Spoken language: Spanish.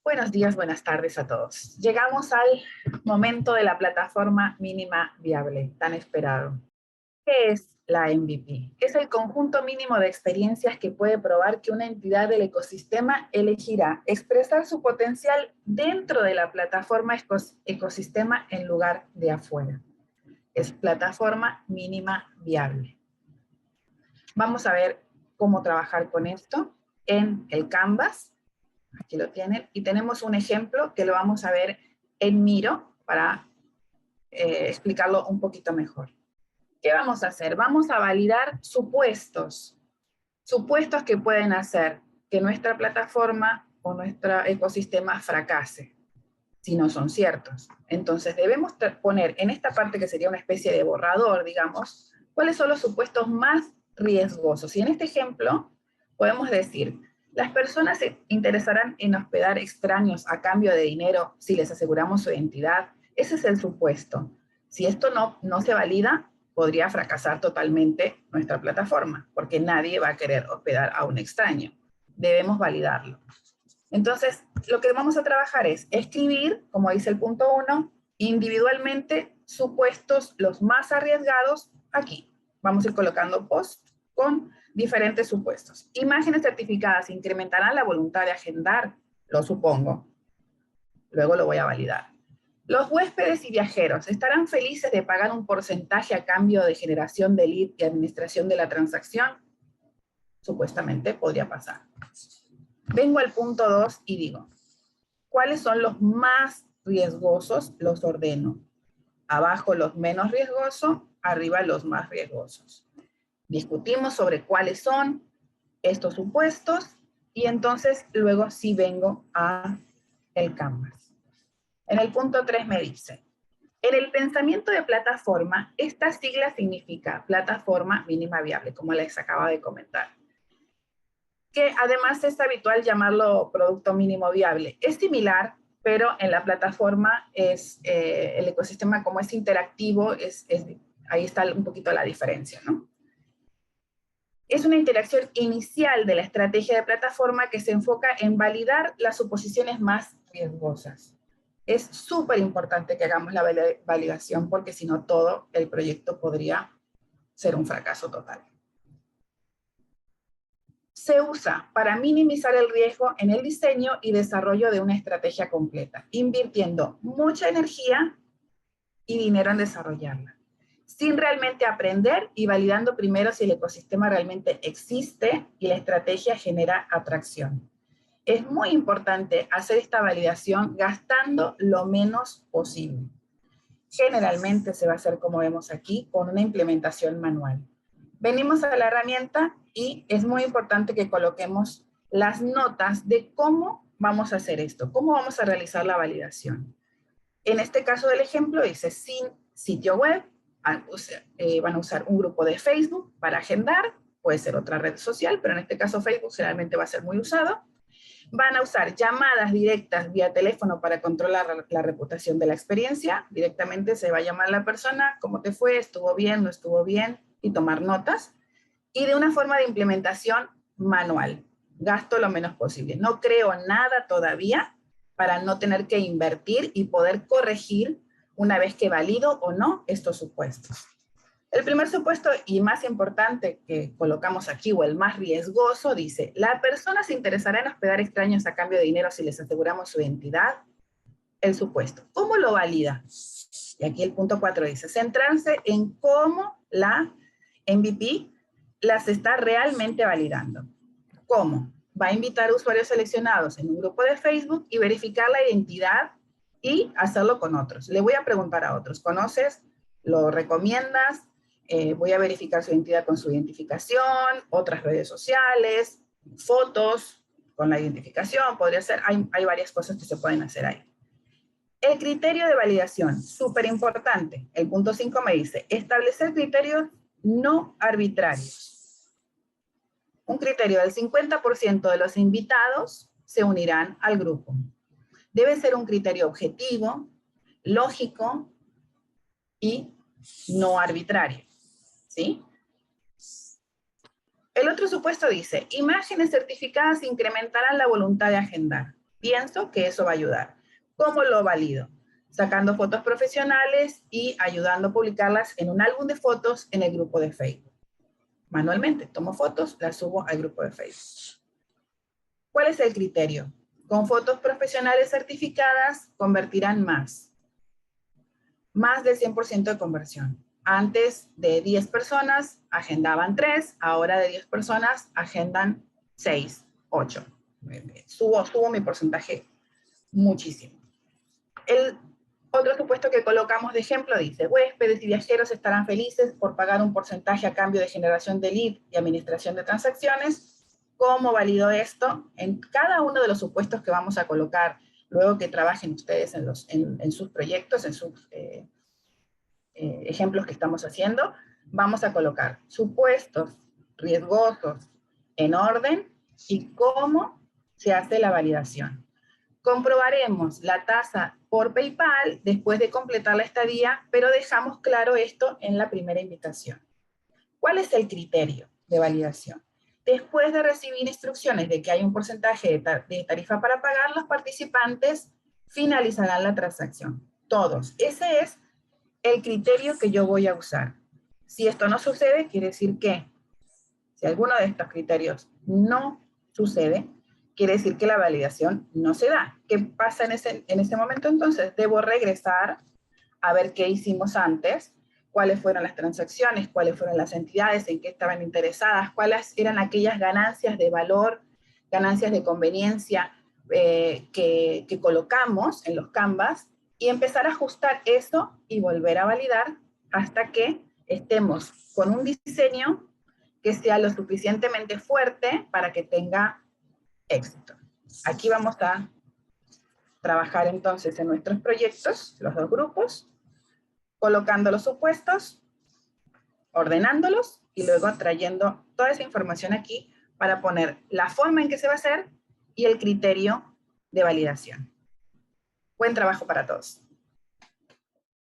Buenos días, buenas tardes a todos. Llegamos al momento de la plataforma mínima viable, tan esperado. ¿Qué es la MVP? Es el conjunto mínimo de experiencias que puede probar que una entidad del ecosistema elegirá expresar su potencial dentro de la plataforma ecosistema en lugar de afuera. Es plataforma mínima viable. Vamos a ver cómo trabajar con esto en el Canvas. Aquí lo tienen, y tenemos un ejemplo que lo vamos a ver en Miro para explicarlo un poquito mejor. ¿Qué vamos a hacer? Vamos a validar supuestos que pueden hacer que nuestra plataforma o nuestro ecosistema fracase, si no son ciertos. Entonces debemos poner en esta parte, que sería una especie de borrador, digamos, cuáles son los supuestos más riesgosos. Y en este ejemplo podemos decir: las personas se interesarán en hospedar extraños a cambio de dinero si les aseguramos su identidad. Ese es el supuesto. Si esto no se valida, podría fracasar totalmente nuestra plataforma, porque nadie va a querer hospedar a un extraño. Debemos validarlo. Entonces, lo que vamos a trabajar es escribir, como dice el punto 1, individualmente supuestos los más arriesgados aquí. Vamos a ir colocando post con diferentes supuestos. Imágenes certificadas incrementarán la voluntad de agendar, lo supongo. Luego lo voy a validar. Los huéspedes y viajeros estarán felices de pagar un porcentaje a cambio de generación de lead y administración de la transacción. Supuestamente podría pasar. Vengo al punto 2 y digo, ¿cuáles son los más riesgosos? Los ordeno. Abajo los menos riesgosos, arriba los más riesgosos. Discutimos sobre cuáles son estos supuestos y entonces luego sí vengo a el Canvas. En el punto 3 me dice, en el pensamiento de plataforma, esta sigla significa plataforma mínima viable, como les acabo de comentar. Que además es habitual llamarlo producto mínimo viable. Es similar, pero en la plataforma es el ecosistema, como es interactivo, ahí está un poquito la diferencia, ¿no? Es una interacción inicial de la estrategia de plataforma que se enfoca en validar las suposiciones más riesgosas. Es súper importante que hagamos la validación, porque si no todo el proyecto podría ser un fracaso total. Se usa para minimizar el riesgo en el diseño y desarrollo de una estrategia completa, invirtiendo mucha energía y dinero en desarrollarla, sin realmente aprender y validando primero si el ecosistema realmente existe y la estrategia genera atracción. Es muy importante hacer esta validación gastando lo menos posible. Generalmente se va a hacer, como vemos aquí, con una implementación manual. Venimos a la herramienta y es muy importante que coloquemos las notas de cómo vamos a hacer esto, cómo vamos a realizar la validación. En este caso del ejemplo dice, sin sitio web, van a usar un grupo de Facebook para agendar, puede ser otra red social, pero en este caso Facebook generalmente va a ser muy usado. Van a usar llamadas directas vía teléfono para controlar la reputación de la experiencia. Directamente se va a llamar a la persona, ¿cómo te fue? ¿Estuvo bien? ¿No estuvo bien? Y tomar notas. Y de una forma de implementación manual. Gasto lo menos posible. No creo nada todavía para no tener que invertir y poder corregir una vez que valido o no estos supuestos. El primer supuesto y más importante que colocamos aquí, o el más riesgoso, dice, la persona se interesará en hospedar extraños a cambio de dinero si les aseguramos su identidad. El supuesto. ¿Cómo lo valida? Y aquí el punto 4 dice, centrarse en cómo la MVP las está realmente validando. ¿Cómo? Va a invitar a usuarios seleccionados en un grupo de Facebook y verificar la identidad y hacerlo con otros. Le voy a preguntar a otros, ¿conoces? ¿Lo recomiendas? Voy a verificar su identidad con su identificación, otras redes sociales, fotos con la identificación, podría ser, hay varias cosas que se pueden hacer ahí. El criterio de validación, súper importante. El punto 5 me dice, establecer criterios no arbitrarios. Un criterio del 50% de los invitados se unirán al grupo. Debe ser un criterio objetivo, lógico y no arbitrario. ¿Sí? El otro supuesto dice, imágenes certificadas incrementarán la voluntad de agendar. Pienso que eso va a ayudar. ¿Cómo lo valido? Sacando fotos profesionales y ayudando a publicarlas en un álbum de fotos en el grupo de Facebook. Manualmente, tomo fotos, las subo al grupo de Facebook. ¿Cuál es el criterio? Con fotos profesionales certificadas convertirán más del 100% de conversión. Antes de 10 personas agendaban 3, ahora de 10 personas agendan 6, 8. Subo mi porcentaje muchísimo. El otro supuesto que colocamos de ejemplo dice, huéspedes y viajeros estarán felices por pagar un porcentaje a cambio de generación de lead y administración de transacciones. ¿Cómo valido esto? En cada uno de los supuestos que vamos a colocar, luego que trabajen ustedes en sus proyectos, en sus ejemplos que estamos haciendo, vamos a colocar supuestos riesgosos en orden y cómo se hace la validación. Comprobaremos la tasa por PayPal después de completar la estadía, pero dejamos claro esto en la primera invitación. ¿Cuál es el criterio de validación? Después de recibir instrucciones de que hay un porcentaje de tarifa para pagar, los participantes finalizarán la transacción. Todos. Ese es el criterio que yo voy a usar. Si esto no sucede, quiere decir que si alguno de estos criterios no sucede, quiere decir que la validación no se da. ¿Qué pasa en ese momento entonces? Debo regresar a ver qué hicimos antes, cuáles fueron las transacciones, cuáles fueron las entidades, en qué estaban interesadas, cuáles eran aquellas ganancias de valor, ganancias de conveniencia que colocamos en los Canvas y empezar a ajustar eso y volver a validar hasta que estemos con un diseño que sea lo suficientemente fuerte para que tenga éxito. Aquí vamos a trabajar entonces en nuestros proyectos, los dos grupos, colocando los supuestos, ordenándolos y luego trayendo toda esa información aquí para poner la forma en que se va a hacer y el criterio de validación. Buen trabajo para todos.